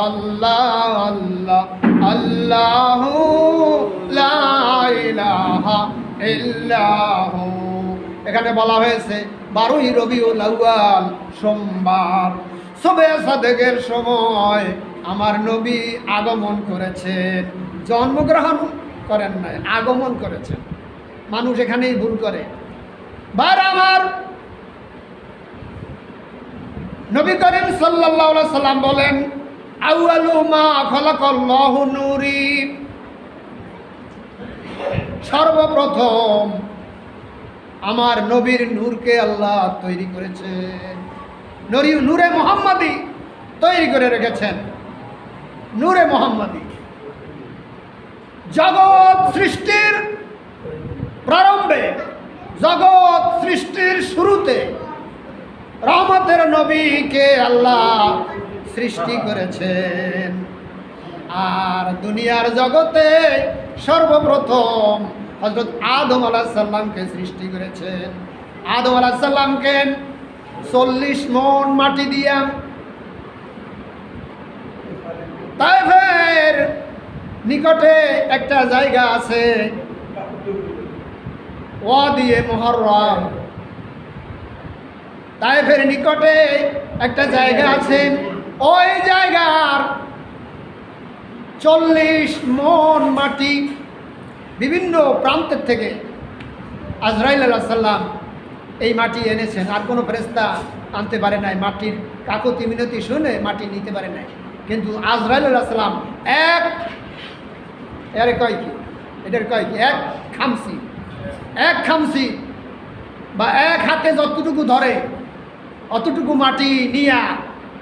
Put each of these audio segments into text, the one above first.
আল্লাহ আল্লাহ আল্লাহু লা ইলাহা ইল্লাহু। এখানে বলা হয়েছে 12ই রবিউল আউয়াল সোমবার শবে সাদেকের সময় আমার নবী আগমন করেছেন। জন্মগ্রহণ করেন নাই, আগমন করেছেন। মানুষ এখানেই ভুল করে। বার আমার নবী করিম সাল্লাল্লাহু আলাইহি সাল্লাম বলেন, আউয়ালু মা খালাকাল্লাহু নূরি, সর্বপ্রথম আমার নবীর নূরকে আল্লাহ তৈরি করেছেন। নূরে মুহাম্মাদি তৈরি করে রেখেছেন। নূরে মুহাম্মাদি জগৎ সৃষ্টির প্রারম্ভে, জগৎ সৃষ্টির শুরুতে রহমতের নবীকে আল্লাহ সৃষ্টি করেছেন। আর দুনিয়ার জগতে সর্বপ্রথম হযরত আদম আলাইহিস সালামকে সৃষ্টি করেছেন। আদম আলাইহিস সালামকে 40 মণ মাটি দিয়া তায়েফের নিকটে একটা জায়গা আছে, ওয়াদি মুহাররম, তায়েফের নিকটে একটা জায়গা আছে। ওই জায়গার 40 মণ মাটি বিভিন্ন প্রান্তের থেকে আজরাইল আলাইহিস সালাম এই মাটি এনেছেন। আর কোনো ফেরেশতা আনতে পারে নাই। মাটির কাকতি মিনতি শুনে মাটি নিতে পারে নাই। কিন্তু আজরাইল আলাইহিস সালাম এক খামসি বা এক হাতে যতটুকু ধরে অতটুকু মাটি নিয়ে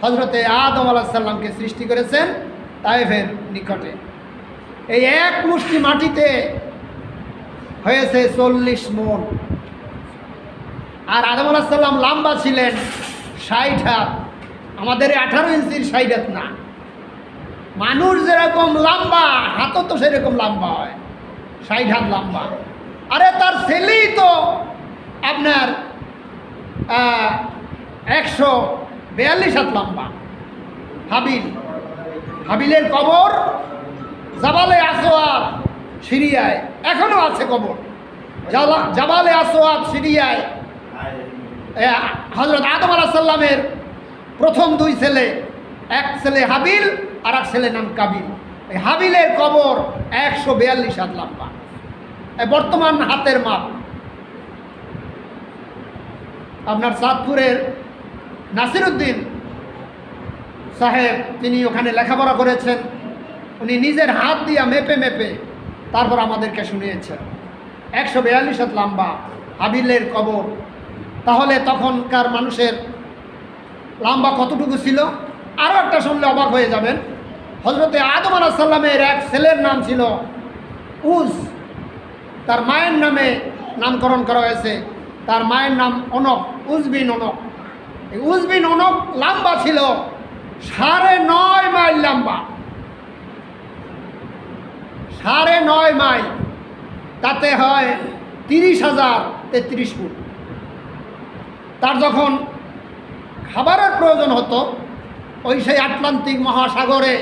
হযরতে আদম আলাইহিস সালামকে সৃষ্টি করেছেন তায়েফের নিকটে। এই এক মুষ্টি মাটিতে হয়েছে 40 মণ। আর আদম আলাইহিস সালাম লম্বা ছিলেন 60 হাত। আমাদের 18 ইঞ্চির 60 হাত না। মানুষ যেরকম লম্বা, হাতও তো সেরকম লম্বা হয়, 60 হাত লম্বা। আরে তার ছেলেই তো আপনার 142 হাত লম্বা, হাবিল। হাবিলের কবর জাবালে আসওয়াদ সিরিয়ায়, এখনো আছে কবর জাবালে আসওয়াদ সিরিয়ায়। হযরত আদম আলাইহিস সালামের প্রথম 2 ছেলে, এক ছেলে হাবিল আর এক ছেলে নাম কাবিল। এই হাবিলের কবর 142 হাত লম্বা, বর্তমান হাতের মাপ। আপনার চাঁদপুরের নাসিরউদ্দিন সাহেব, তিনি ওখানে লেখাপড়া করেছেন। উনি নিজের হাত দিয়া মেপে মেপে তারপর আমাদেরকে শুনিয়েছেন 142 হাত লম্বা হাবিলের কবর। তাহলে তখনকার মানুষের লম্বা কতটুকু ছিল? আরও একটা শুনলে অবাক হয়ে যাবেন। হযরতে আদম আলাইহিস সালামের এক ছেলের নাম ছিল উজ। তার মায়ের নামে নামকরণ করা হয়েছে। তার মায়ের নাম অনক, উজ বিন অনক। এই উজ বিন অনক লম্বা ছিল 9.5 মাইল লম্বা, 9.5 মাইল। তাতে হয় 30,033 ফুট। তার যখন খাবারের প্রয়োজন হতো, ওই সেই আটলান্টিক মহাসাগরে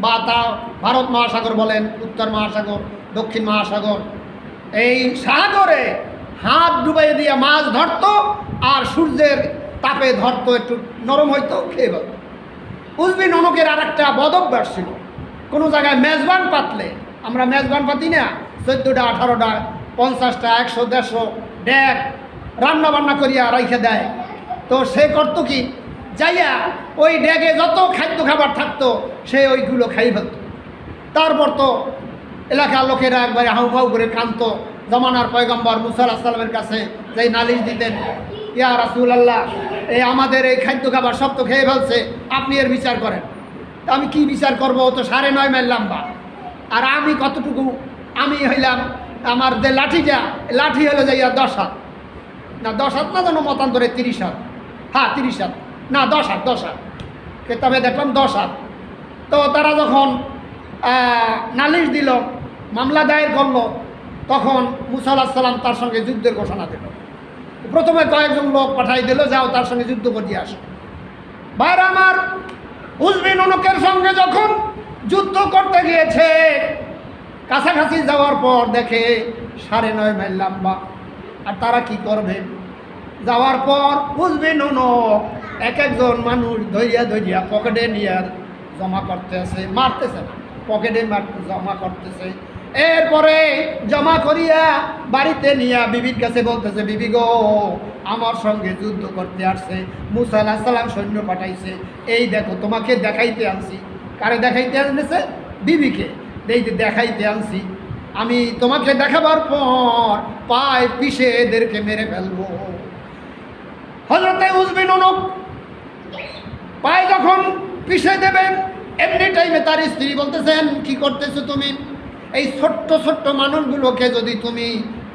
বা তা ভারত মহাসাগর বলেন, উত্তর মহাসাগর, দক্ষিণ মহাসাগর, এই সাগরে হাত ডুবাই দিয়ে মাছ ধরতো। আর সূর্যের তাপে ধরতো, একটু নরম হইতো, খেয়ে বলতো। উজ বিন অনকের আর একটা বদভ্যাস ছিল, কোনো জায়গায় মেজবান পাতলে, আমরা মেজবান পাতি না, 14টা 18টা 50টা 100 150 ডেক রান্না বান্না করিয়া রাইখে দেয়। তো সে করতো কি, যাইয়া ওই ডেকে যত খাদ্য খাবার থাকতো সে ওইগুলো খাই ফেলত। তারপর তো এলাকার লোকেরা একবারে হাউফাউ করে কাঁদতো। জমানার পয়গম্বর মুসা আলাইহিস সালামের কাছে যাই নালিশ দিতেন, ইয়া রাসূলুল্লাহ, এই আমাদের এই খাদ্য খাবার সব তো খেয়ে ফেলছে, আপনি এর বিচার করেন। তা আমি কি বিচার করবো? ও তো 9.5 মাইল লম্বা, আর আমি কতটুকু? আমি হইলাম, আমার যে লাঠিটা, লাঠি হলো যাইয়া 10 হাত না, 10 হাত না, যেন মতান্তরে 30 হাত। হ্যাঁ 30 হাত না, 10 হাত, 10 হাত। কেতাবে দেখলাম 10 হাত। তো তারা যখন নালিশ দিল, মামলা দায়ের করলো, তখন মুসা আলাইহিস সালাম তার সঙ্গে যুদ্ধের ঘোষণা দিল। প্রথমে কয়েকজন লোক পাঠাই দিল, যাও তার সঙ্গে যুদ্ধ করিয়ে আসো। ভাইরা আমার, উজবিন উনুকের সঙ্গে যখন যুদ্ধ করতে গিয়েছে, কাছাকাছি যাওয়ার পর দেখে 9.5 মাইল লম্বা। আর তারা কি করবে? যাওয়ার পর উজবিন উনুক এক একজন মানুষ ধৈর্যা ধৈর্যা পকেটে নিয়ে জমা করতেছে, মারতেছে না, পকেটে জমা করতেছে। এরপরে জমা করিয়া বাড়িতে নিয়ে বিবির কাছে বলতেছে, বিবি গো, আমার সঙ্গে যুদ্ধ করতে আসছে, মুসা আলাইহিস সালাম সৈন্য পাঠাইছে, এই দেখো তোমাকে দেখাইতে আনছি। কারে দেখাইতে আনছে? বিবিকে। এই যে দেখাইতে আনছি, আমি তোমাকে দেখাবার পর পায়ে পিষে এদেরকে মেরে ফেলবো। হযরতে উজবিন উনুক পায়ে যখন পিষে দেবেন, এমনি টাইমে তার স্ত্রী বলতেছেন, কি করতেছো তুমি? এই ছোট্ট ছোট্ট মানুষগুলোকে যদি তুমি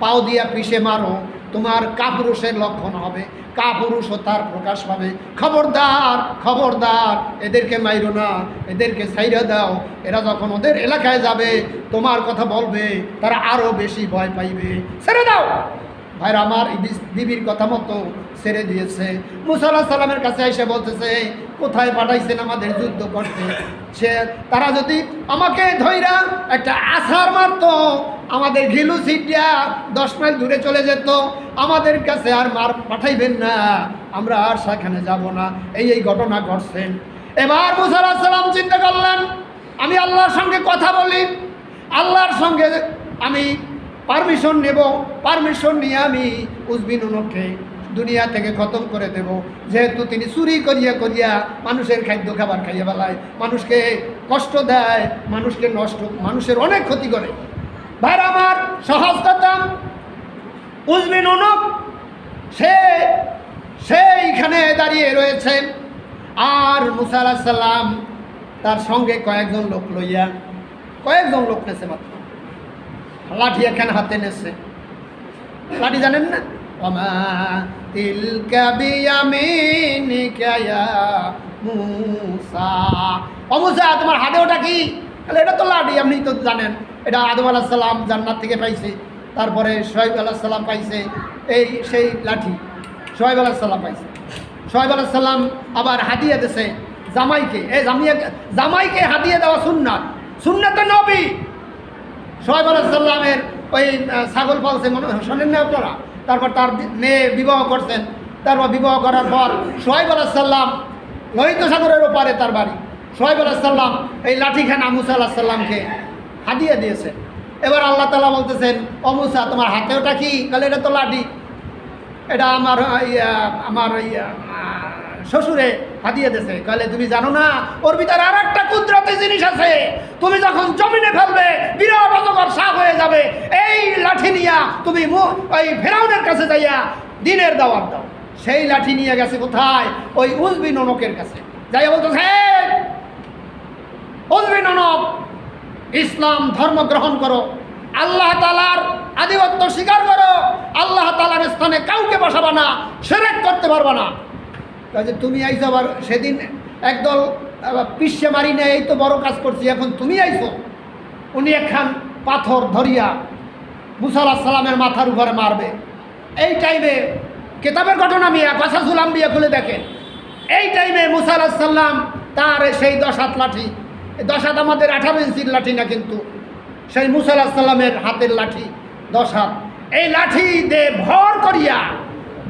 পাও দিয়া পিষে মারো, তোমার কাপুরুষের লক্ষণ হবে, কাপুরুষতার প্রকাশ পাবে। খবরদার খবরদার, এদেরকে মাইরো না, এদেরকে ছাইরা দাও। এরা যখন ওদের এলাকায় যাবে, তোমার কথা বলবে, তারা আরও বেশি ভয় পাইবে, ছেড়ে দাও। ভাইরা আমার, বিবির কথা মতো ছেড়ে দিয়েছে। মুসা আলাইহিস সালামের কাছে এসে বলতেছে, কোথায় পাঠাইছেন আমাদের যুদ্ধ করতে? তারা যদি আমাকে ধইরা একটা আছাড় মারতো, আমাদের ঘিলু সিটিয়া 10 মাইল দূরে চলে যেত, আমাদের কাছে আর মার পাঠাইবেন না, আমরা আর সেখানে যাব না। এই ঘটনা ঘটছেন। এবার মুসা আলাইহিস সালাম চিন্তা করলেন, আমি আল্লাহর সঙ্গে কথা বলি, আল্লাহর সঙ্গে আমি পারমিশন নেব, পারমিশন নিয়ে আমি উজবিন উনুককে দুনিয়া থেকে খতম করে দেব। যেহেতু তিনি চুরি করিয়া করিয়া মানুষের খাদ্য খাবার খাইয়ে বেলায়, মানুষকে কষ্ট দেয়, মানুষকে মানুষের অনেক ক্ষতি করে। ভাইরা আমার, সহজ কথা, উজবিন উনুক সেইখানে দাঁড়িয়ে রয়েছে। আর মুসা আলাইহিস সালাম তার সঙ্গে কয়েকজন লোক নেছে, মাত্র লাঠি এখানে হাতে নেছে। লাঠি জানেন না? ওমা তিলকা বিয়ামিনিকা ইয়া মুসা। ও মুসা, তোমার হাতে ওটা কি? এটা তো লাঠি, আপনি তো জানেন, এটা আদম আলাইহিস সালাম জান্নাত থেকে পাইছে, তারপরে শুআয়ব আলাইহিস সালাম পাইছে, এই সেই লাঠি শুআয়ব আলাইহিস সালাম পাইছে। শুআয়ব আলাইহিস সালাম আবার হাদিয়া দিয়েছে জামাইকে। জামাইকে হাদিয়া দেওয়া সুন্নাত, সুন্নাতে নবী। শুআয়ব আলাইহিস সালামের ওই ছাগল পালছে, শোনেন না আপনারা? তারপর তার মেয়ে বিবাহ করছেন, তারপর বিবাহ করার পর শুআয়ব আলাইহিস সালাম, লোহিত সাগরের ওপারে তার বাড়ি। শুআয়ব আলাইহিস সালাম এই লাঠিখানা মুসা আলাইহিস সালামকে হাদিয়া দিয়েছে। এবার আল্লাহ তাআলা বলতেছেন, ও মুসা, তোমার হাতে ওটা কি? বলে, এটা তো লাঠি, এটা আমার শ্বশুরে হাদিয়ে দিয়েছে। কলে, তুমি জানো না ওর ভিতরে আর একটা কুদরতি জিনিস আছে, তুমি যখন জমিনে ফেলবে বিরাট অজগর সাপ হয়ে যাবে, এই লাঠি নিয়া তুমি ওই ফেরাউনের কাছে যাইয়া দিনের দাওয়াত দাও। সেই লাঠি নিয়ে গেছে কোথায়? ওই উজবিন উনুকের কাছে যাইয়া বলতেছে, উজবিন উনুক, ইসলাম ধর্ম গ্রহণ করো, আল্লাহ তাআলার আধিপত্য স্বীকার করো, আল্লাহ তাআলার স্থানে কাউকে বসাবা না, শিরক করতে পারবা না। কাজে তুমি আইছো, আবার সেদিন একদল পিষে মারি না, এই তো বড় কাজ করছি, এখন তুমি আইছো। উনি একখান পাথর ধরিয়া মুসা আলাইহিস সালামের মাথার উপরে মারবে। এই টাইমে কেতাবের ঘটনা কাসাসুল আম্বিয়া খুলে দেখেন, এই টাইমে মুসা আলাইহিস সালাম তার সেই 10 হাত লাঠি, 10 হাত আমাদের 18 ইঞ্চির লাঠি না, কিন্তু সেই মুসা আলাইহিস সালামের হাতের লাঠি 10 হাত, এই লাঠি দিয়ে ভর করিয়া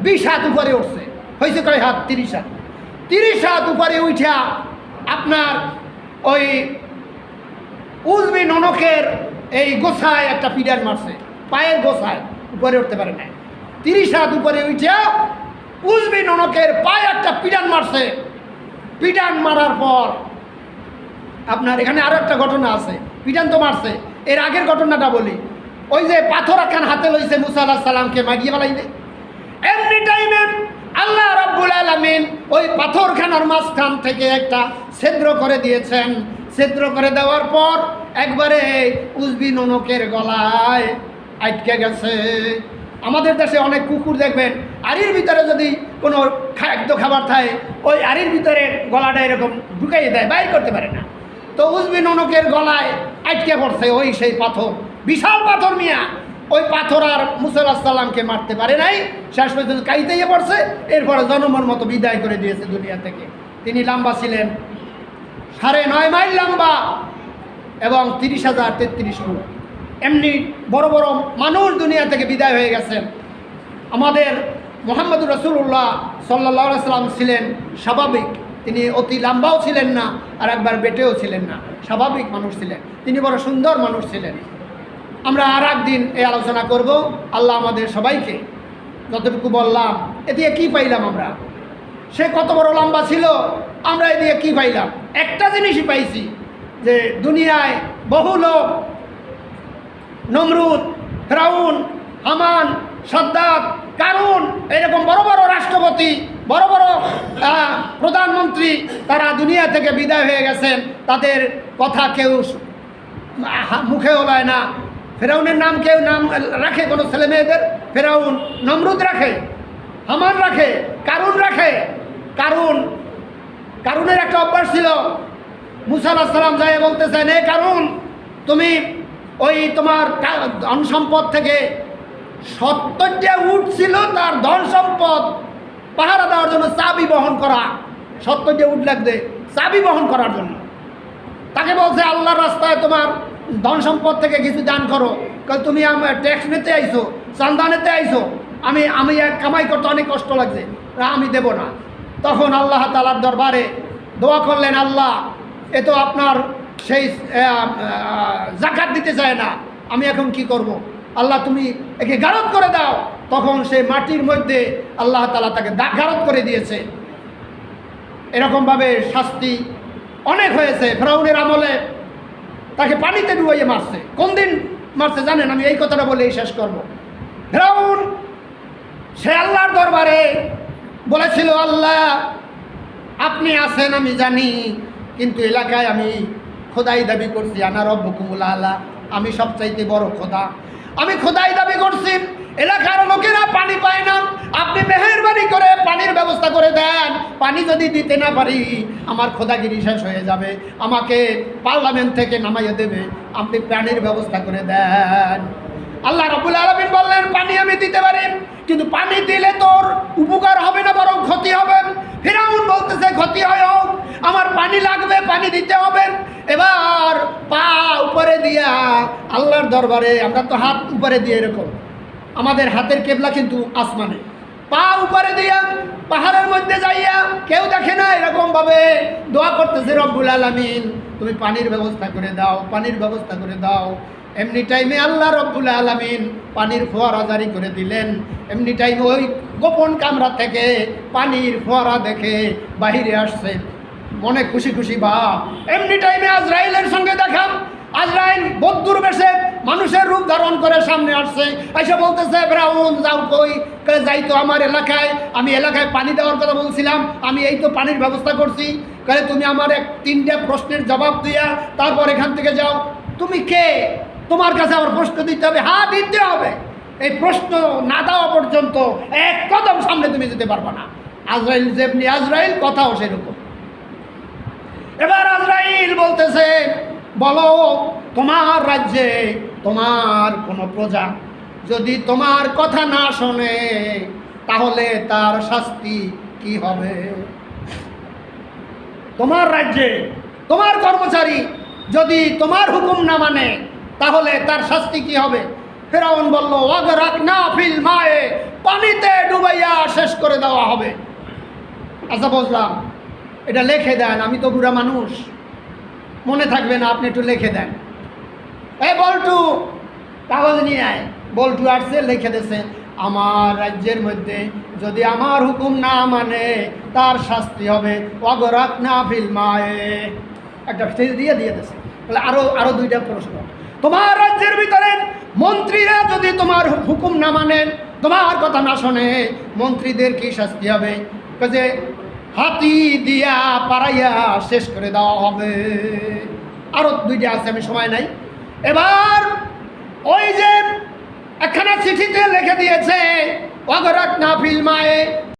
20 হাত উপরে উঠছে। হয়েছে কয় হাত? 30 হাত। 30 হাত উপরে উঠা আপনার ওই উজবিন উনুকের এই গোছায় একটা পিডান মারছে, পায়ের গোছায়, উপরে উঠতে পারে না। 30 হাত উপরে উঠা উজবিন উনুকের পায়ে একটা পিডান মারছে। পিডান মারার পর আপনার এখানে আরো একটা ঘটনা আছে, পিডান তো মারছে, এর আগের ঘটনাটা বলি। ওই যে পাথর একখান হাতে লইছে মুসা আলাইহিস সালামকে মাগিয়ে বেলাইবে, এমনি টাইমে আল্লাহ রাব্বুল আলামিন ওই পাথরখানার মাঝখান থেকে একটা ছিদ্র করে দিয়েছেন। ছিদ্র করে দেওয়ার পর একবারে উজবিন উনুকের গলায় আটকে গেছে। আমাদের দেশে অনেক কুকুর দেখবেন, আড়ির ভিতরে যদি কোনো খাদ্য খাবার থাকে, ওই আড়ির ভিতরে গলাটা এরকম ঢুকাইয়ে দেয়, বাইর করতে পারে না। তো উজবিন উনুকের গলায় আটকে পড়ছে ওই সেই পাথর, বিশাল পাথর মিয়া। ওই পাথর আর মুসা আলাইহিস সালামকে মারতে পারে নাই, শেষ পর্যন্ত কাইতেই পড়ছে। এরপরে জনমর মতো বিদায় করে দিয়েছে দুনিয়া থেকে। তিনি লম্বা ছিলেন 9.5 মাইল লম্বা এবং 30,000 33 ফুট। এমনি বড় বড় মানুষ দুনিয়া থেকে বিদায় হয়ে গেছেন। আমাদের মুহাম্মদুর রাসূলুল্লাহ সাল্লাল্লাহু আলাইহি সাল্লাম ছিলেন স্বাভাবিক, তিনি অতি লম্বাও ছিলেন না আর একবার বেটেও ছিলেন না, স্বাভাবিক মানুষ ছিলেন, তিনি বড় সুন্দর মানুষ ছিলেন। আমরা আর একদিন এই আলোচনা করব। আল্লাহ আমাদের সবাইকে যতটুকু বললাম এ দিয়ে কী পাইলাম আমরা, সে কত বড় লম্বা ছিল, আমরা এ দিয়ে কী পাইলাম? একটা জিনিসই পাইছি যে দুনিয়ায় বহু লোক, নমরুদ, ফেরাউন, হামান, সাদ্দাত, কারুন, এরকম বড় বড় রাষ্ট্রপতি, বড় বড় প্রধানমন্ত্রী, তারা দুনিয়া থেকে বিদায় হয়ে গেছেন, তাদের কথা কেউ মুখে ওলায় না। ফেরাউনের নাম কেউ নাম রাখে কোনো ছেলে মেয়েদের? ফেরাউন, নমরুদ রাখে, হামান রাখে, কারুন রাখে। কারুনের একটা অভ্যাস ছিল, মুসা আলাইহিস সালাম যায় বলতেছেন, এ কারুন, তুমি ওই তোমার ধন সম্পদ থেকে 70টা উট ছিল, তার ধন সম্পদ পাহারা দেওয়ার জন্য চাবি বহন করা, 70টা উট লাগবে চাবি বহন করার জন্য। তাকে বলছে, আল্লাহর রাস্তায় তোমার ধন সম্পদ থেকে কিছু দান করো। কারণ তুমি আমার ট্যাক্স নিতে আইছো, চান্দা নিতে আইছো, আমি এক কামাই করতে অনেক কষ্ট লাগছে, আমি দেব না। তখন আল্লাহ তাআলার দরবারে দোয়া করলেন, আল্লাহ এ তো আপনার সেই যাকাত দিতে চায় না, আমি এখন কি করব? আল্লাহ তুমি একে গারদ করে দাও। তখন সে মাটির মধ্যে আল্লাহ তাআলা তাকে গারদ করে দিয়েছে। এরকমভাবে শাস্তি অনেক হয়েছে। ফেরাউনের আমলে তাকে পানিতে ডুবাইয়ে মারছে। কোন দিন মারছে জানেন? আমি এই কথাটা বলেই শেষ করব। ফেরাউন সে আল্লাহর দরবারে বলেছিল, আল্লাহ আপনি আছেন আমি জানি, কিন্তু এলাকায় আমি খোদাই দাবি করছি, আনা রব্বুকুমুল আলা, আমি সবচাইতে বড় খোদা, আমি খোদাই দাবি করছি। এলাকার লোকেরা পানি পায় না, আপনি মেহেরবানি করে পানির ব্যবস্থা করে দেন। পানি যদি দিতে না পারি আমার খোদাগিরি শেষ হয়ে যাবে, আমাকে পার্লামেন্ট থেকে নামাইয়ে দেবে, আপনি পানির ব্যবস্থা করে দেন। আল্লাহ রাব্বুল আলামিন বললেন, পানি আমি দিতে পারি, কিন্তু পানি দিলে তোর উপকার হবে না, বরং ক্ষতি হবে। ফিরাউন বলতেছে, ক্ষতি হয় হোক, আমার পানি লাগবে, পানি দিতে হবে। এবার পা উপরে দিয়া আল্লাহর দরবারে, আমরা তো হাত উপরে দিয়ে এরকম, আমাদের হাতের কেবলা কিন্তু আসমানে, পা উপরে দিয়া পাহাড়ের মধ্যে যাইয়া কেউ দেখে না, এরকমভাবে দোয়া করতেছে, রব্বুল আলামিন তুমি পানির ব্যবস্থা করে দাও, পানির ব্যবস্থা করে দাও। এমনি টাইমে আল্লাহ রব্বুল আলামিন পানির ফোয়ারা জারি করে দিলেন। এমনি টাইমে ওই গোপন কামরা থেকে পানির ফোয়ারা দেখে বাহিরে আসছে, মনে খুশি খুশি ভাব। এমনি টাইমে আজরাইলের সঙ্গে দেখা, আজরাইল বদ্দুর বেশে মানুষের রূপ ধারণ করে সামনে আসছে, এসে বলতেছে, ফেরাউন যাও কই? যাই তো আমার এলাকায়, আমি এলাকায় পানি দেওয়ার কথা বলছিলাম, আমি এই তো পানির ব্যবস্থা করছি। কারণ তুমি আমার 3টা প্রশ্নের জবাব দিয়া তারপর এখান থেকে যাও। তুমি কে? তোমার কাছে আমার প্রশ্ন দিতে হবে? হ্যাঁ দিতে হবে। এই প্রশ্ন না দেওয়া পর্যন্ত এক কদম সামনে তুমি যেতে পারবে না। আজরাইল যেমনি আজরাইল, কথাও সেরকম। এবার আজরাইল বলতেছে, বলো তোমার রাজ্যে তোমার কোনো প্রজা যদি তোমার কথা না শোনে তাহলে তার শাস্তি কি হবে? তোমার রাজ্যে তোমার কর্মচারী যদি তোমার হুকুম না মানে তাহলে তার শাস্তি কি হবে? ফেরাউন বলল, ওয়াগরাকনা ফিল মায়ে, পানিতে ডুবাইয়া শেষ করে দেওয়া হবে। আচ্ছা বুঝলাম, এটা লিখে দেন, আমি তো বুড়া মানুষ, মনে থাকবে না, আপনি একটু লিখে দেন। এই বল্টু কাগজ নিয়ে আয়। বল্টু আসছে, লিখে দিয়েছে, আমার রাজ্যের মধ্যে যদি আমার হুকুম না মানে তার শাস্তি হবে ওয়াগরাকনা ফিল মায়ে। একটা দিয়ে দিয়েছে। তাহলে আরো 2টা প্রশ্ন। তোমার রাজ্যের ভিতরে মন্ত্রীরা যদি তোমার হুকুম না মানে, তোমার কথা না শোনে, মন্ত্রীদের কি শাস্তি হবে? যে হাতি দিয়া পাড়াইয়া শেষ করে দেওয়া হবে। আরো 2টা আছে, আমি সময় নাই। এবার ওই যে একখানা চিঠিতে লিখে দিয়েছে, ওয়াগরাকনা ফিল মায়ে,